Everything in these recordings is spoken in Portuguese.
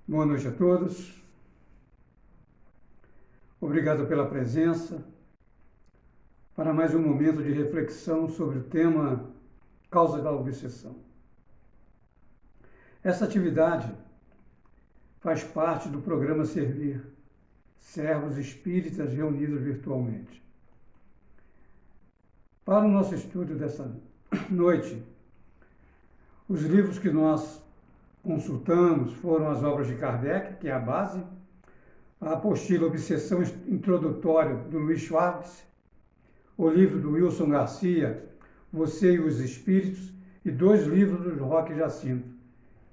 Boa noite a todos. Obrigado pela presença para mais um momento de reflexão sobre o tema causa da obsessão. Essa atividade faz parte do programa Servir, servos espíritas reunidos virtualmente. Para o nosso estudo desta noite, os livros que nós consultamos foram as obras de Kardec, que é a base, a apostila Obsessão Introdutória, do Luiz Schwartz, o livro do Wilson Garcia, Você e os Espíritos, e 2 livros do Roque Jacinto,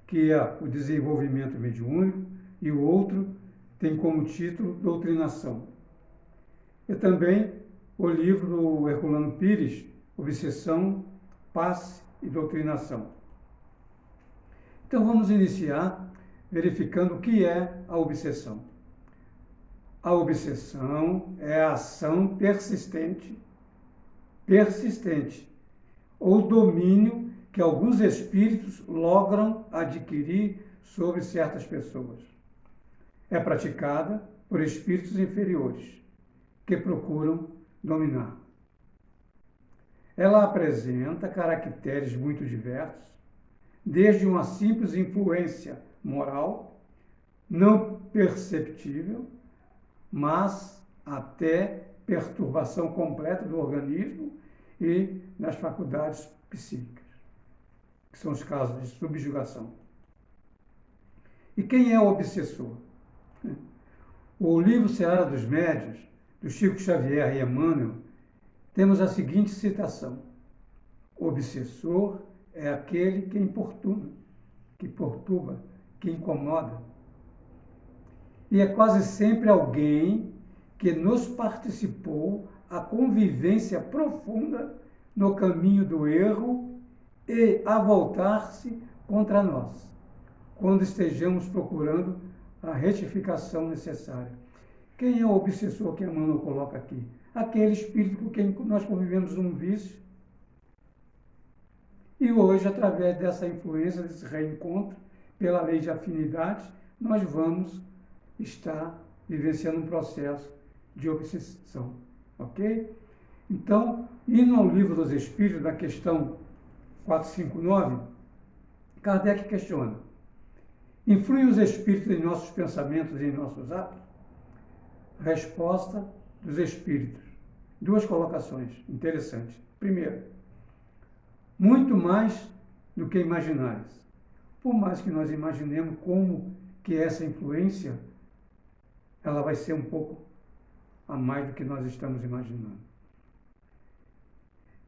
que é o Desenvolvimento Mediúnico, e o outro tem como título Doutrinação. E também o livro do Herculano Pires, Obsessão, Passe e Doutrinação. Então vamos iniciar verificando o que é a obsessão. A obsessão é a ação persistente, ou domínio que alguns espíritos logram adquirir sobre certas pessoas. É praticada por espíritos inferiores, que procuram dominar. Ela apresenta caracteres muito diversos, desde uma simples influência moral, não perceptível, mas até perturbação completa do organismo e das faculdades psíquicas, que são os casos de subjugação. E quem é o obsessor? O livro Seara dos Médiuns, do Chico Xavier e Emmanuel, temos a seguinte citação: o obsessor é aquele que importuna, que perturba, que incomoda. E é quase sempre alguém que nos participou a convivência profunda no caminho do erro e a voltar-se contra nós, quando estejamos procurando a retificação necessária. Quem é o obsessor que Emmanuel coloca aqui? Aquele espírito com quem nós convivemos num vício. E hoje, através dessa influência, desse reencontro, pela lei de afinidade, nós vamos estar vivenciando um processo de obsessão. Ok? Então, indo ao Livro dos Espíritos, da questão 459, Kardec questiona: influem os espíritos em nossos pensamentos e em nossos atos? Resposta dos espíritos. 2 colocações interessantes. Primeiro, muito mais do que imaginais. Por mais que nós imaginemos como que essa influência, ela vai ser um pouco a mais do que nós estamos imaginando.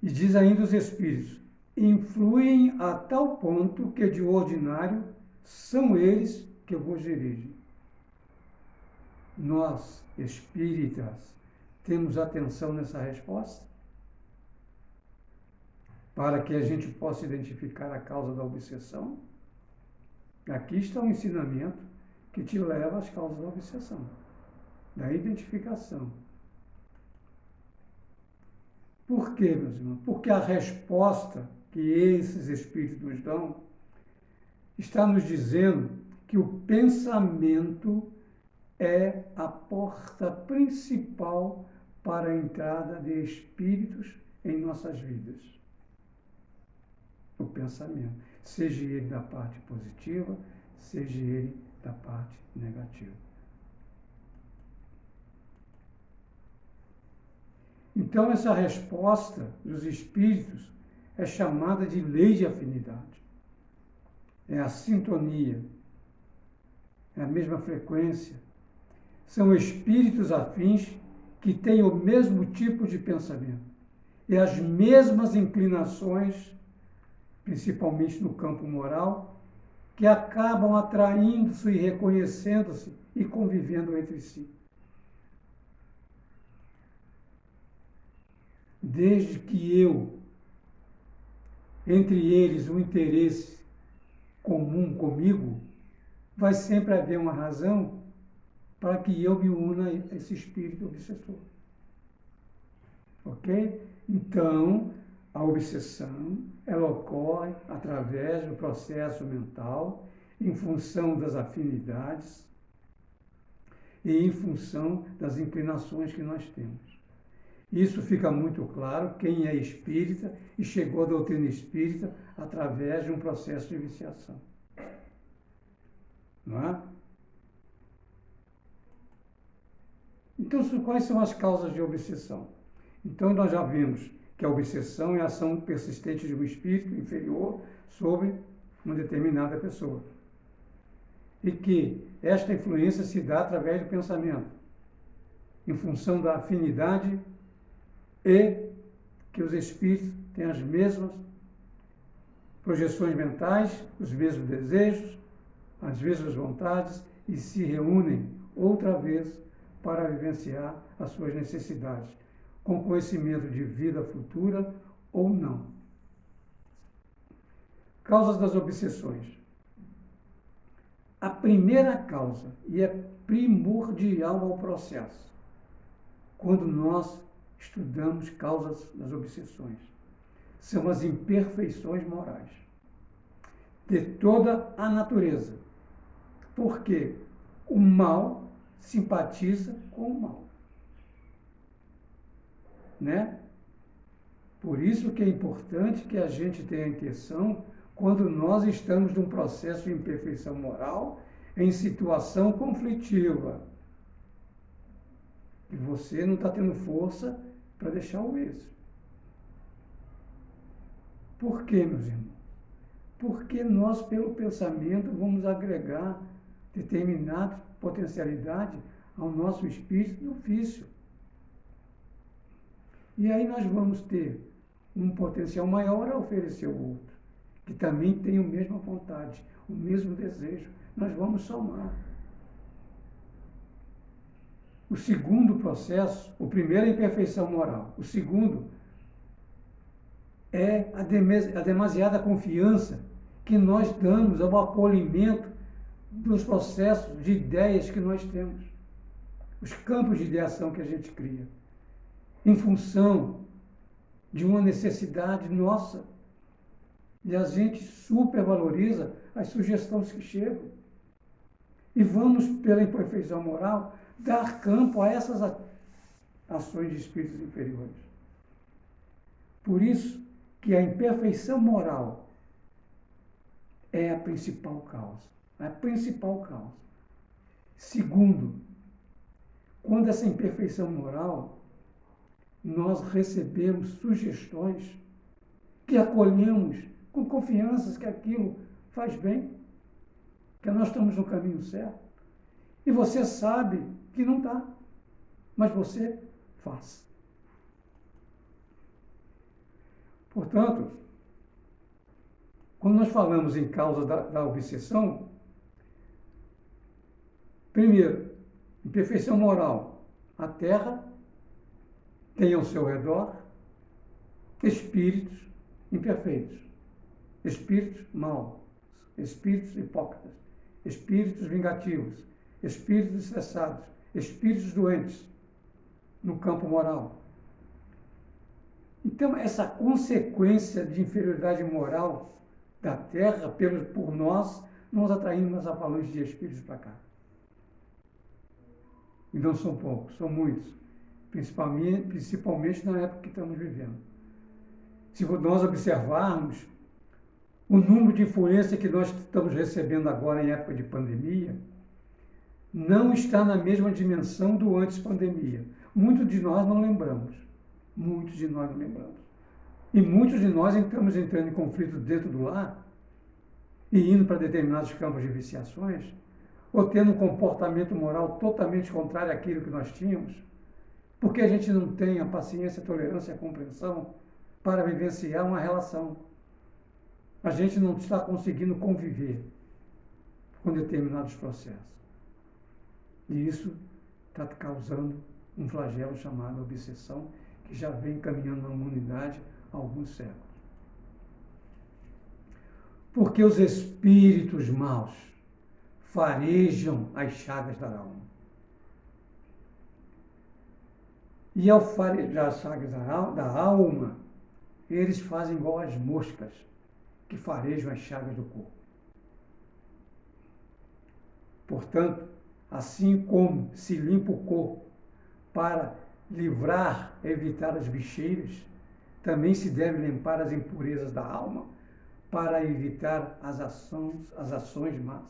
E diz ainda os espíritos: influem a tal ponto que de ordinário são eles que vos dirigem. Nós, espíritas, temos atenção nessa resposta? Para que a gente possa identificar a causa da obsessão? Aqui está um ensinamento que te leva às causas da obsessão, da identificação. Por quê, meus irmãos? Porque a resposta que esses espíritos nos dão está nos dizendo que o pensamento é a porta principal para a entrada de espíritos em nossas vidas. O pensamento, seja ele da parte positiva, seja ele da parte negativa. Então, essa resposta dos espíritos é chamada de lei de afinidade. É a sintonia, é a mesma frequência. São espíritos afins que têm o mesmo tipo de pensamento e as mesmas inclinações, principalmente no campo moral, que acabam atraindo-se e reconhecendo-se e convivendo entre si. Desde que entre eles, um interesse comum comigo, vai sempre haver uma razão para que eu me una a esse espírito obsessor. Ok? Então, a obsessão, ela ocorre através do processo mental em função das afinidades e em função das inclinações que nós temos. Isso fica muito claro quem é espírita e chegou à doutrina espírita através de um processo de iniciação. Não é? Então, quais são as causas de obsessão? Então, nós já vimos que a obsessão é a ação persistente de um espírito inferior sobre uma determinada pessoa. E que esta influência se dá através do pensamento, em função da afinidade e que os espíritos têm as mesmas projeções mentais, os mesmos desejos, as mesmas vontades e se reúnem outra vez para vivenciar as suas necessidades, com conhecimento de vida futura ou não. Causas das obsessões. A primeira causa, e é primordial ao processo, quando nós estudamos causas das obsessões, são as imperfeições morais de toda a natureza, porque o mal simpatiza com o mal, né? Por isso que é importante que a gente tenha atenção quando nós estamos num processo de imperfeição moral em situação conflitiva. E você não está tendo força para deixar o êxito. Por quê, meus irmãos? Porque nós, pelo pensamento, vamos agregar determinada potencialidade ao nosso espírito no vício. E aí nós vamos ter um potencial maior a oferecer ao outro, que também tem a mesma vontade, o mesmo desejo. Nós vamos somar. O segundo processo, o primeiro é a imperfeição moral. O segundo é a demasiada confiança que nós damos ao acolhimento dos processos de ideias que nós temos, os campos de ideação que a gente cria, em função de uma necessidade nossa. E a gente supervaloriza as sugestões que chegam. E vamos, pela imperfeição moral, dar campo a essas ações de espíritos inferiores. Por isso que a imperfeição moral é a principal causa. A principal causa. Segundo, quando essa imperfeição moral, nós recebemos sugestões que acolhemos com confiança que aquilo faz bem, que nós estamos no caminho certo. E você sabe que não está, mas você faz. Portanto, quando nós falamos em causa da obsessão, primeiro, imperfeição moral. A Terra tem ao seu redor espíritos imperfeitos, espíritos maus, espíritos hipócritas, espíritos vingativos, espíritos estressados, espíritos doentes no campo moral. Então, essa consequência de inferioridade moral da Terra, por nós atraímos as avalanches de espíritos para cá. E não são poucos, são muitos, principalmente na época que estamos vivendo. Se nós observarmos o número de influência que nós estamos recebendo agora em época de pandemia, não está na mesma dimensão do antes pandemia. Muitos de nós não lembramos. Muitos de nós não lembramos. E muitos de nós estamos entrando em conflitos dentro do lar e indo para determinados campos de viciações, ou tendo um comportamento moral totalmente contrário àquilo que nós tínhamos, porque a gente não tem a paciência, a tolerância e a compreensão para vivenciar uma relação. A gente não está conseguindo conviver com determinados processos. E isso está causando um flagelo chamado obsessão, que já vem caminhando na humanidade há alguns séculos. Porque os espíritos maus farejam as chagas da alma. E ao farejar as chagas da alma, eles fazem igual as moscas que farejam as chagas do corpo. Portanto, assim como se limpa o corpo para livrar, evitar as bicheiras, também se deve limpar as impurezas da alma para evitar as ações más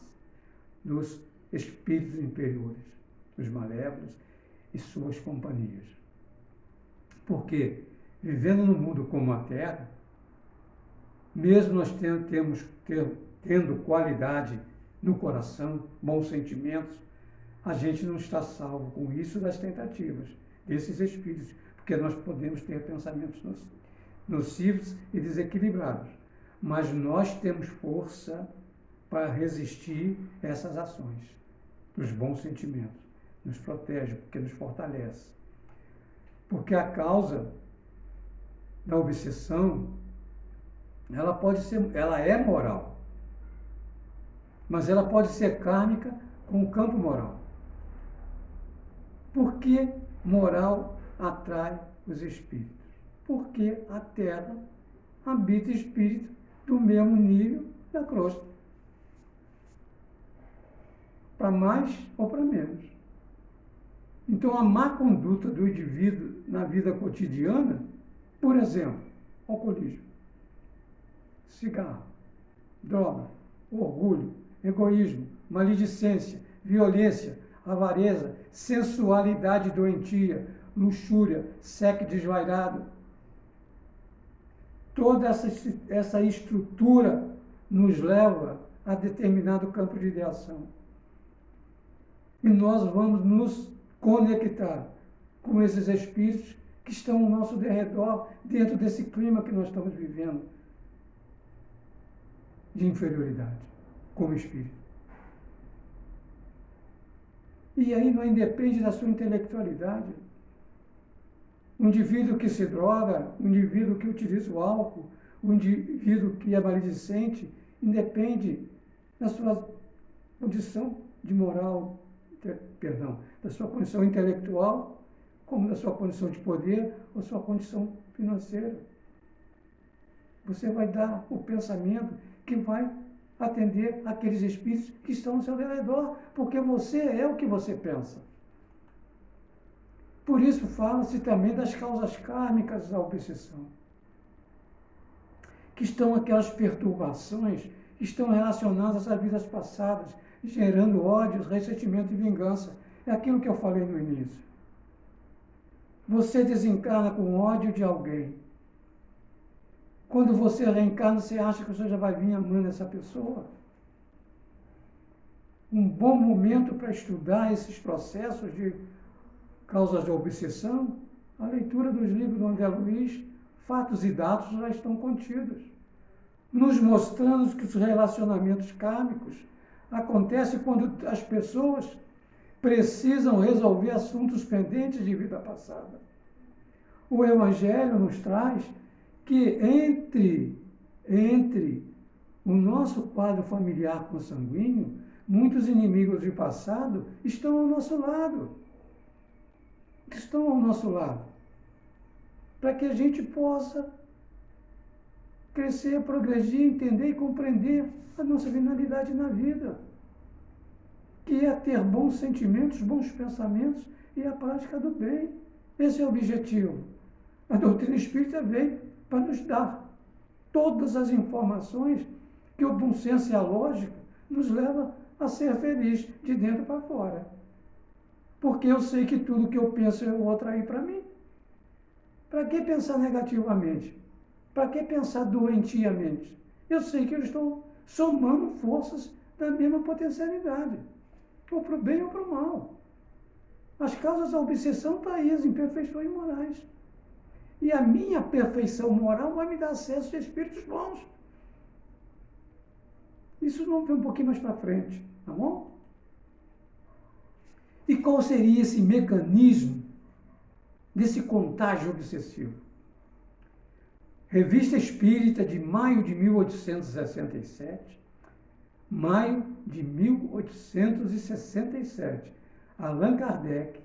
dos espíritos inferiores, os malévolos e suas companhias. Porque, vivendo no mundo como a Terra, mesmo nós tendo qualidade no coração, bons sentimentos, a gente não está salvo com isso das tentativas desses espíritos, porque nós podemos ter pensamentos nocivos e desequilibrados, mas nós temos força para resistir a essas ações dos bons sentimentos. Nos protege, porque nos fortalece. Porque a causa da obsessão, ela é moral, mas ela pode ser kármica com o campo moral. Por que moral atrai os espíritos? Porque a Terra habita espírito do mesmo nível da crosta, para mais ou para menos. Então, a má conduta do indivíduo na vida cotidiana, por exemplo, alcoolismo, cigarro, droga, orgulho, egoísmo, maledicência, violência, avareza, sensualidade doentia, luxúria, sexo desvairado. Toda essa estrutura nos leva a determinado campo de ideação. E nós vamos nos conectar com esses espíritos que estão ao nosso derredor, dentro desse clima que nós estamos vivendo de inferioridade, como espírito. E aí não independe da sua intelectualidade. Um indivíduo que se droga, um indivíduo que utiliza o álcool, um indivíduo que é maledicente, independe da sua condição de moral, da sua condição intelectual, como da sua condição de poder ou sua condição financeira. Você vai dar o pensamento que vai atender aqueles espíritos que estão ao seu redor, porque você é o que você pensa. Por isso fala-se também das causas kármicas da obsessão, que estão aquelas perturbações que estão relacionadas às vidas passadas, gerando ódios, ressentimento e vingança. É aquilo que eu falei no início. Você desencarna com ódio de alguém. Quando você reencarna, você acha que você já vai vir amando essa pessoa? Um bom momento para estudar esses processos de causas de obsessão, a leitura dos livros do André Luiz, Fatos e Dados já estão contidos, nos mostrando que os relacionamentos kármicos acontecem quando as pessoas precisam resolver assuntos pendentes de vida passada. O Evangelho nos traz que entre o nosso quadro familiar consanguíneo, muitos inimigos do passado estão ao nosso lado. Estão ao nosso lado. Para que a gente possa crescer, progredir, entender e compreender a nossa finalidade na vida, que é ter bons sentimentos, bons pensamentos e a prática do bem. Esse é o objetivo. A doutrina espírita veio para nos dar todas as informações que o bom senso e a lógica nos leva a ser feliz de dentro para fora. Porque eu sei que tudo que eu penso eu vou atrair para mim. Para que pensar negativamente? Para que pensar doentiamente? Eu sei que eu estou somando forças da mesma potencialidade, ou para o bem ou para o mal. As causas da obsessão estão aí, as imperfeições morais. E a minha perfeição moral vai me dar acesso a espíritos bons. Isso vamos ver um pouquinho mais para frente, tá bom? E qual seria esse mecanismo desse contágio obsessivo? Revista Espírita de maio de 1867, maio de 1867. Allan Kardec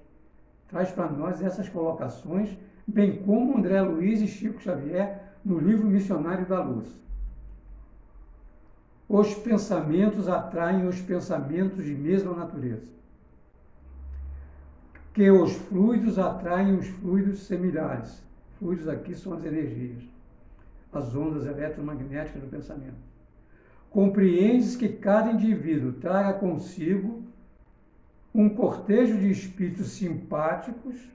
traz para nós essas colocações, bem como André Luiz e Chico Xavier no livro Missionário da Luz. os pensamentos atraem os pensamentos de mesma natureza. Que os fluidos atraem os fluidos similares. Fluidos aqui são as energias, as ondas eletromagnéticas do pensamento. Compreendes que cada indivíduo traga consigo um cortejo de espíritos simpáticos,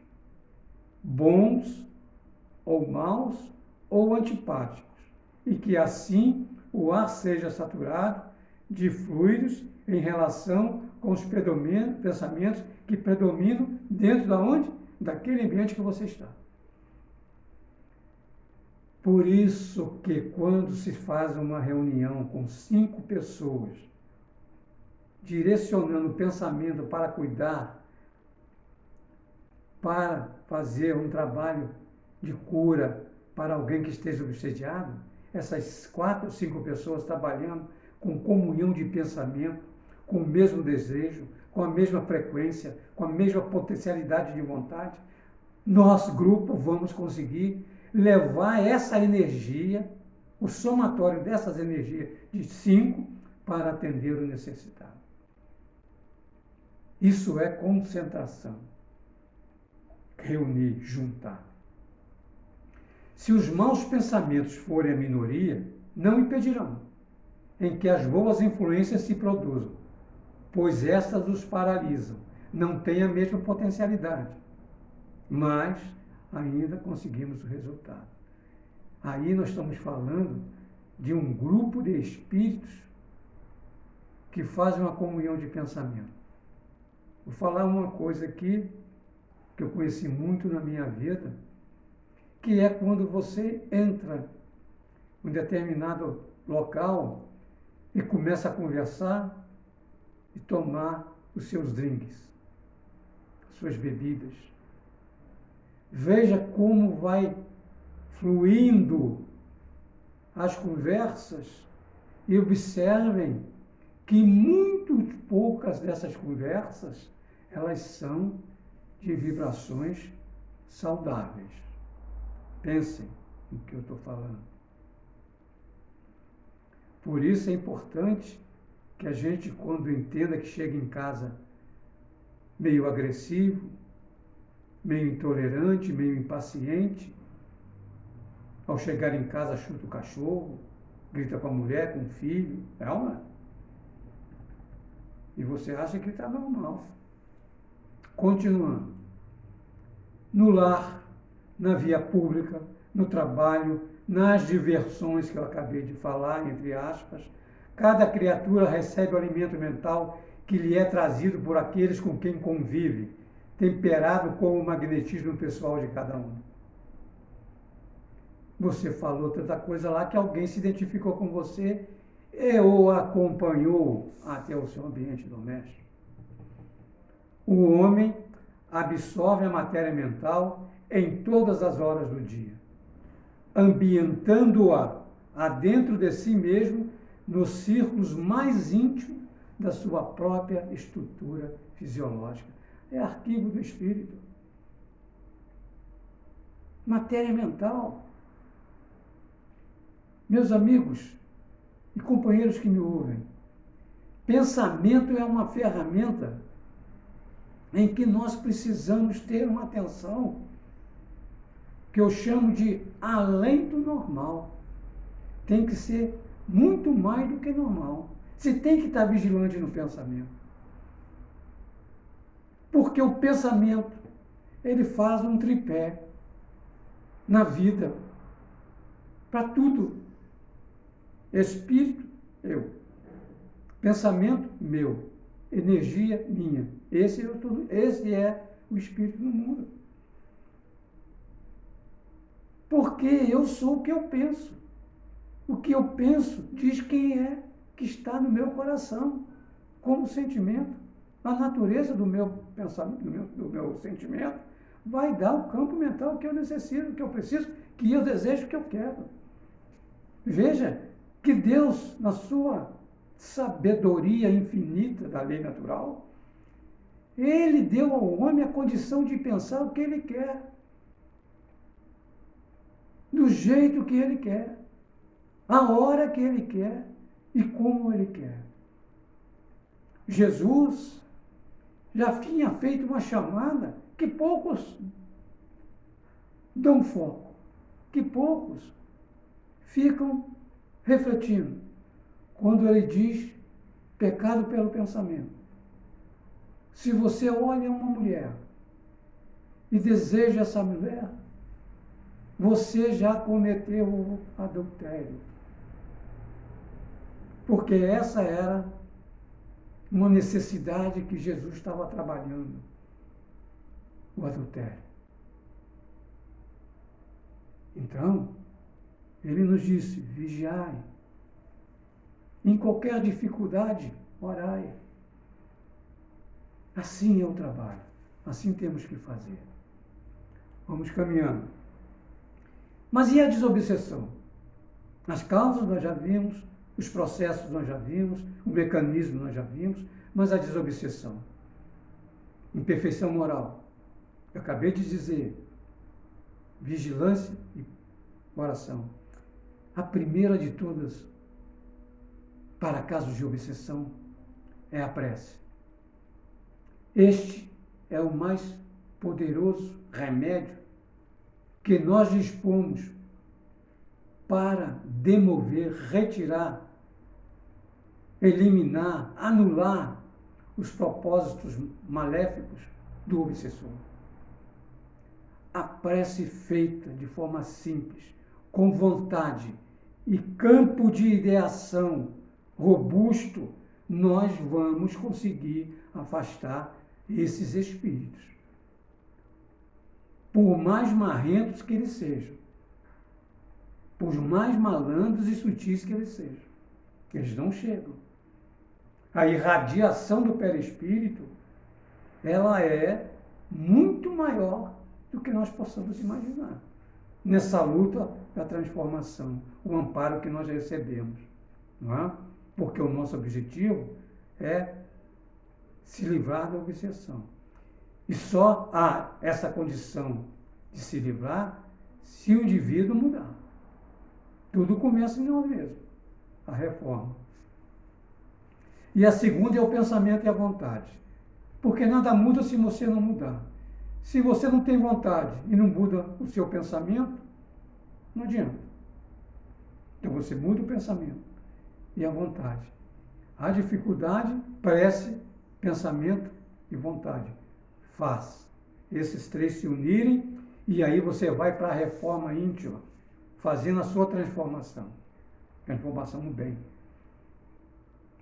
bons ou maus ou antipáticos, e que assim o ar seja saturado de fluidos em relação com os pensamentos que predominam dentro da onde? Daquele ambiente que você está. Por isso que quando se faz uma reunião com 5 pessoas, direcionando o pensamento para cuidar, para fazer um trabalho de cura para alguém que esteja obsediado, essas 4 ou 5 pessoas trabalhando com comunhão de pensamento, com o mesmo desejo, com a mesma frequência, com a mesma potencialidade de vontade, nós, grupo, vamos conseguir levar essa energia, o somatório dessas energias de 5 para atender o necessitado. Isso é concentração. Reunir, juntar. Se os maus pensamentos forem a minoria, não impedirão em que as boas influências se produzam, pois estas os paralisam, não têm a mesma potencialidade, mas ainda conseguimos o resultado. Aí nós estamos falando de um grupo de espíritos que fazem uma comunhão de pensamento. Vou falar uma coisa aqui que eu conheci muito na minha vida, que é quando você entra em um determinado local e começa a conversar e tomar os seus drinks, suas bebidas. Veja como vai fluindo as conversas e observem que muito poucas dessas conversas, elas são de vibrações saudáveis. Pensem no que eu estou falando. Por isso é importante que a gente, quando entenda que chega em casa meio agressivo, meio intolerante, meio impaciente, ao chegar em casa chuta o cachorro, grita com a mulher, com o filho, é ou não é? E você acha que está normal. Continuando. No lar, na via pública, no trabalho, nas diversões que eu acabei de falar, entre aspas, cada criatura recebe o alimento mental que lhe é trazido por aqueles com quem convive, temperado com o magnetismo pessoal de cada um. Você falou tanta coisa lá que alguém se identificou com você e o acompanhou até o seu ambiente doméstico. O homem absorve a matéria mental em todas as horas do dia, ambientando-a adentro de si mesmo nos círculos mais íntimos da sua própria estrutura fisiológica. É arquivo do espírito. Matéria mental. Meus amigos e companheiros que me ouvem, pensamento é uma ferramenta em que nós precisamos ter uma atenção que eu chamo de além do normal. Tem que ser muito mais do que normal. Você tem que estar vigilante no pensamento. Porque o pensamento, ele faz um tripé na vida, para tudo. Espírito, eu. Pensamento, meu. Energia, minha. Esse é o espírito no mundo. Porque eu sou o que eu penso. O que eu penso diz quem é que está no meu coração, como sentimento. A natureza do meu pensamento, do meu sentimento, vai dar o campo mental que eu necessito, que eu preciso, que eu desejo, que eu quero. Veja que Deus, na sua sabedoria infinita da lei natural, Ele deu ao homem a condição de pensar o que ele quer, do jeito que ele quer, a hora que ele quer e como Ele quer. Jesus já tinha feito uma chamada que poucos dão foco, que poucos ficam refletindo. Quando Ele diz pecado pelo pensamento. Se você olha uma mulher e deseja essa mulher, você já cometeu o adultério. Porque essa era uma necessidade que Jesus estava trabalhando, o adultério. Então, ele nos disse, vigiai. Em qualquer dificuldade, orai. Assim é o trabalho. Assim temos que fazer. Vamos caminhando. Mas e a desobsessão? As causas nós já vimos, os processos nós já vimos, o mecanismo nós já vimos, mas a desobsessão. Imperfeição moral. Eu acabei de dizer, vigilância e oração. A primeira de todas, para casos de obsessão, é a prece. Este é o mais poderoso remédio que nós dispomos para demover, retirar, eliminar, anular os propósitos maléficos do obsessor. A prece feita de forma simples, com vontade e campo de ideação robusto, nós vamos conseguir afastar esses espíritos. Por mais marrentos que eles sejam, por mais malandros e sutis que eles sejam, eles não chegam. A irradiação do perispírito, ela é muito maior do que nós possamos imaginar. Nessa luta da transformação, o amparo que nós recebemos. Não é? Porque o nosso objetivo é se livrar da obsessão. E só há essa condição de se livrar se o indivíduo mudar. Tudo começa em nós mesmos, a reforma. E a segunda é o pensamento e a vontade. Porque nada muda se você não mudar. Se você não tem vontade e não muda o seu pensamento, não adianta. Então você muda o pensamento e a vontade. A dificuldade, prece, pensamento e vontade. Faz. Esses três se unirem e aí você vai para a reforma íntima, fazendo a sua transformação. Transformação no bem.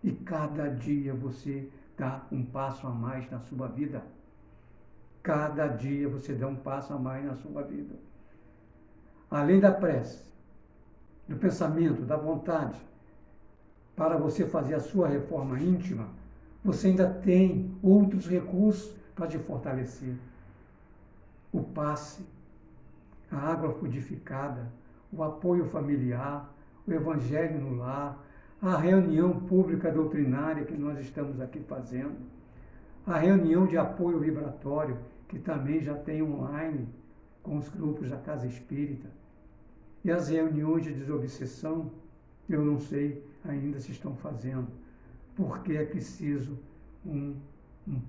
E cada dia você dá um passo a mais na sua vida. Cada dia você dá um passo a mais na sua vida. Além da prece, do pensamento, da vontade, para você fazer a sua reforma íntima, você ainda tem outros recursos para te fortalecer. O passe, a água codificada, o apoio familiar, o evangelho no lar, a reunião pública doutrinária que nós estamos aqui fazendo, a reunião de apoio vibratório, que também já tem online com os grupos da Casa Espírita, e as reuniões de desobsessão, eu não sei ainda se estão fazendo, porque é preciso uma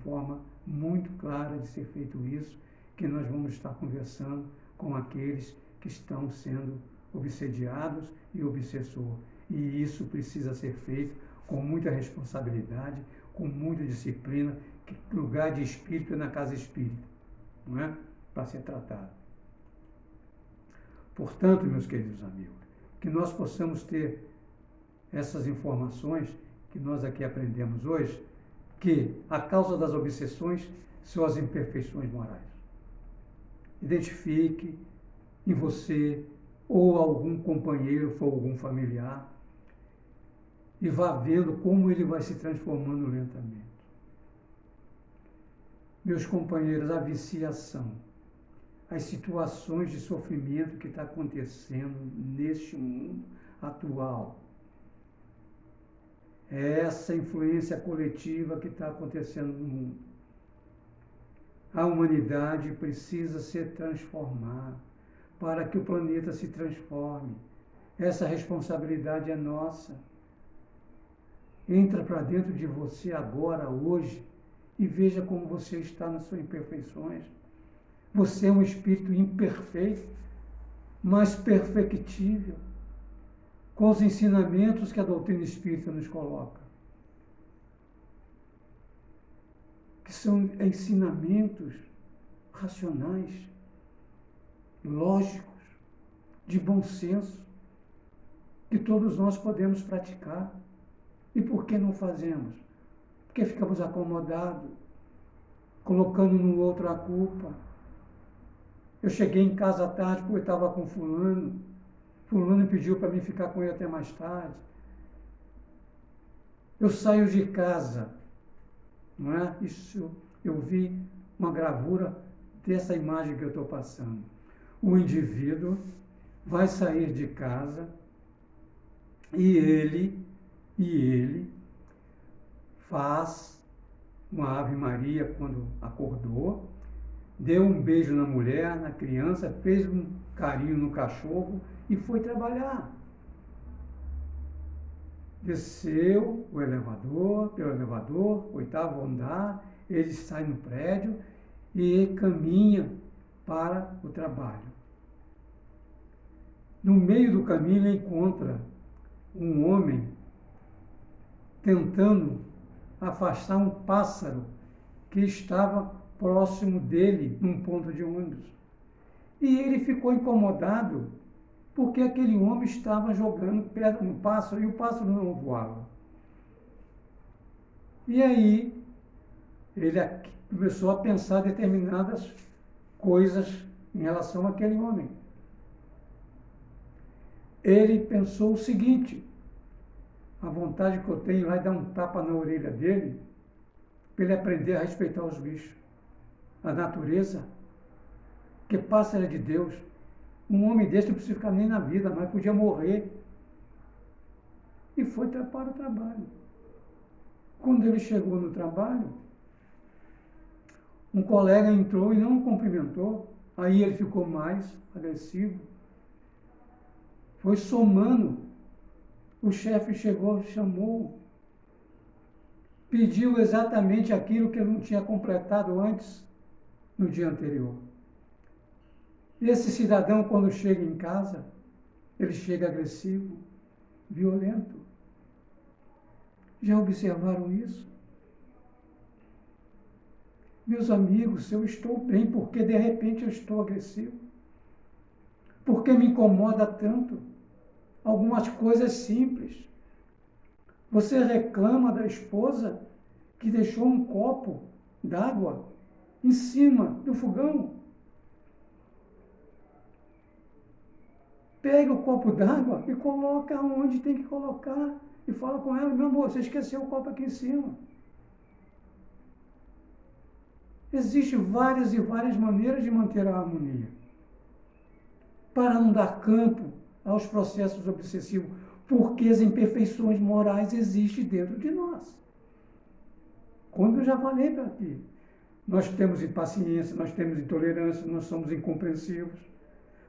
forma muito clara de ser feito isso, que nós vamos estar conversando com aqueles que estão sendo obsediados e obsessor. E isso precisa ser feito com muita responsabilidade, com muita disciplina, que lugar de espírito é na casa espírita, não é? Para ser tratado. Portanto, meus queridos amigos, que nós possamos ter essas informações que nós aqui aprendemos hoje, que a causa das obsessões são as imperfeições morais. Identifique em você ou algum companheiro ou algum familiar e vá vendo como ele vai se transformando lentamente. Meus companheiros, a viciação, as situações de sofrimento que está acontecendo neste mundo atual, é essa influência coletiva que está acontecendo no mundo. A humanidade precisa se transformar para que o planeta se transforme. Essa responsabilidade é nossa. Entra para dentro de você agora, hoje, e veja como você está nas suas imperfeições. Você é um espírito imperfeito, mas perfectível, com os ensinamentos que a doutrina espírita nos coloca, que são ensinamentos racionais, lógicos, de bom senso, que todos nós podemos praticar. E por que não fazemos? Porque ficamos acomodados, colocando no outro a culpa. Eu cheguei em casa à tarde porque eu estava com fulano. Fulano pediu para mim ficar com ele até mais tarde. Eu saio de casa, não é? Isso, eu vi uma gravura dessa imagem que eu estou passando. O indivíduo vai sair de casa e ele faz uma Ave Maria quando acordou, deu um beijo na mulher, na criança, fez um carinho no cachorro e foi trabalhar. Desceu pelo elevador, 8º andar, ele sai no prédio e caminha para o trabalho. No meio do caminho ele encontra um homem tentando afastar um pássaro que estava próximo dele, num ponto de ônibus. E ele ficou incomodado porque aquele homem estava jogando pedra no pássaro e o pássaro não voava. E aí ele começou a pensar determinadas coisas em relação àquele homem. Ele pensou o seguinte: a vontade que eu tenho lá é dar um tapa na orelha dele, para ele aprender a respeitar os bichos, a natureza, que pássaro é de Deus. Um homem desse não precisa ficar nem na vida, mas podia morrer. E foi para o trabalho. Quando ele chegou no trabalho, um colega entrou e não o cumprimentou. Aí ele ficou mais agressivo. Foi somando. O chefe chegou, chamou, pediu exatamente aquilo que ele não tinha completado antes, no dia anterior. Esse cidadão, quando chega em casa, ele chega agressivo, violento. Já observaram isso? Meus amigos, eu estou bem porque de repente eu estou agressivo. Porque me incomoda tanto algumas coisas simples. Você reclama da esposa que deixou um copo d'água em cima do fogão. Pega o copo d'água e coloca onde tem que colocar. E fala com ela: meu amor, você esqueceu o copo aqui em cima. Existem várias e várias maneiras de manter a harmonia, para não dar campo aos processos obsessivos, porque as imperfeições morais existem dentro de nós. Como eu já falei para ti, nós temos impaciência, nós temos intolerância, nós somos incompreensivos,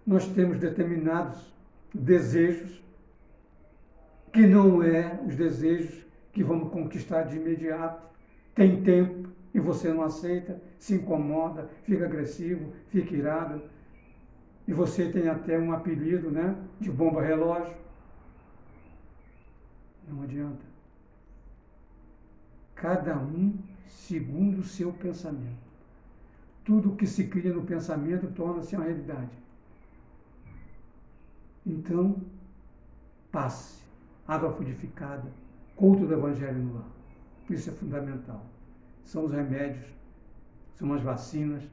nós temos determinados desejos, que não é os desejos que vamos conquistar de imediato. Tem tempo e você não aceita, se incomoda, fica agressivo, fica irado. E você tem até um apelido, né, de bomba relógio. Não adianta. Cada um segundo o seu pensamento. Tudo que se cria no pensamento torna-se uma realidade. Então, passe, água frutificada, culto do Evangelho no lar. Isso é fundamental. São os remédios, são as vacinas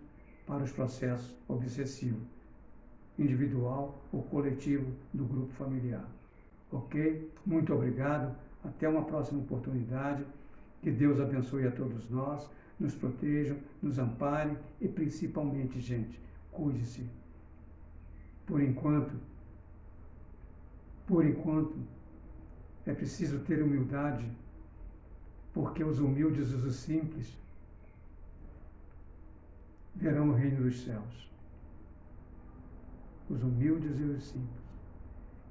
para os processos obsessivos, individual ou coletivo do grupo familiar. Ok? Muito obrigado. Até uma próxima oportunidade. Que Deus abençoe a todos nós, nos protejam, nos amparem e principalmente, gente, cuide-se. Por enquanto, é preciso ter humildade, porque os humildes e os simples verão o reino dos céus. Os humildes e os simples.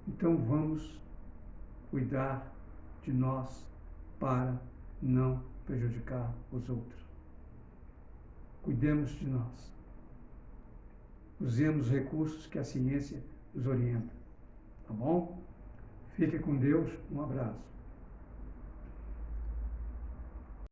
Então vamos cuidar de nós, para não prejudicar os outros. Cuidemos de nós. Usemos os recursos que a ciência nos orienta. Tá bom? Fique com Deus. Um abraço.